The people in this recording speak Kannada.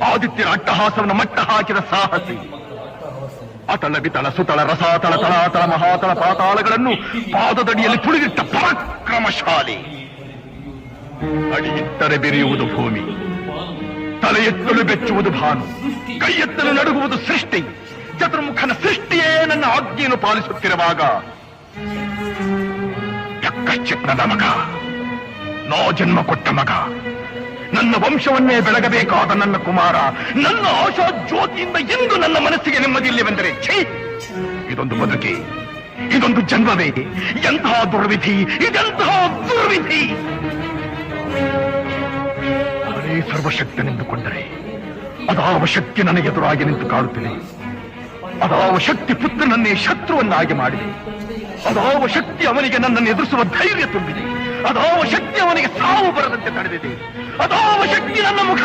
ಆದಿತ್ಯನ ಅಟ್ಟಹಾಸವನ್ನು ಮಟ್ಟ ಹಾಕಿದ ಸಾಹಸಿ. ಅತಳ ಬಿತಳ ಸುತಳ ರಸಾತಳ ತಳಾತಳ ಮಹಾತಳ ಪಾತಾಳಗಳನ್ನು ಪಾದದಡಿಯಲ್ಲಿ ತುಳಿದಿಟ್ಟ ಪರಾಕ್ರಮಶಾಲಿ. ಅಡಿಯಿಟ್ಟರೆ ಬೆರೆಯುವುದು ಭೂಮಿ, ತಲೆ ಎತ್ತಲು ಬೆಚ್ಚುವುದು ಭಾನು, ಕೈ ಎತ್ತಲು ನಡುಗುವುದು ಸೃಷ್ಟಿ. ಚತುರ್ಮುಖನ ಸೃಷ್ಟಿಯೇ ನನ್ನ ಆಜ್ಞೆಯನ್ನು ಪಾಲಿಸುತ್ತಿರುವಾಗ ಯಕ್ಕಶ್ಚಿತ್ ನನ್ನ ಮಗ, ನೋ ಜನ್ಮ ಕೊಟ್ಟ ಮಗ, ನನ್ನ ವಂಶವನ್ನೇ ಬೆಳಗಬೇಕಾದ ನನ್ನ ಕುಮಾರ, ನನ್ನ ಆಶಾ ಜ್ಯೋತಿಯಿಂದ ಎಂದು ನನ್ನ ಮನಸ್ಸಿಗೆ ನೆಮ್ಮದಿಯಿಲ್ಲವೆಂದರೆ ಛೇ, ಇದೊಂದು ಬದುಕಿ, ಇದೊಂದು ಜನ್ಮವೇ, ಎಂತಹ ದುರ್ವಿಧಿ, ಇದೆಂತಹ ದುರ್ವಿಧಿ. ಅವನೇ ಸರ್ವಶಕ್ತನೆಂದುಕೊಂಡರೆ ಅದಾವ ಶಕ್ತಿ ನನಗೆ ಎದುರಾಗಿ ನಿಂತು ಕಾಡುತ್ತಿದೆ. ಅದಾವ ಶಕ್ತಿ ಪುತ್ರನನ್ನೇ ಶತ್ರುವನ್ನಾಗಿ ಮಾಡಿದೆ. ಅದಾವ ಶಕ್ತಿ ಅವನಿಗೆ ನನ್ನನ್ನು ಎದುರಿಸುವ ಧೈರ್ಯ ತುಂಬಿದೆ. ಅದಾವ ಶಕ್ತಿ ಅವನಿಗೆ ಸಾವು ಬರದಂತೆ ತಡೆದಿದೆ. ಅದಾವ ಶಕ್ತಿ ನನ್ನ ಮುಖ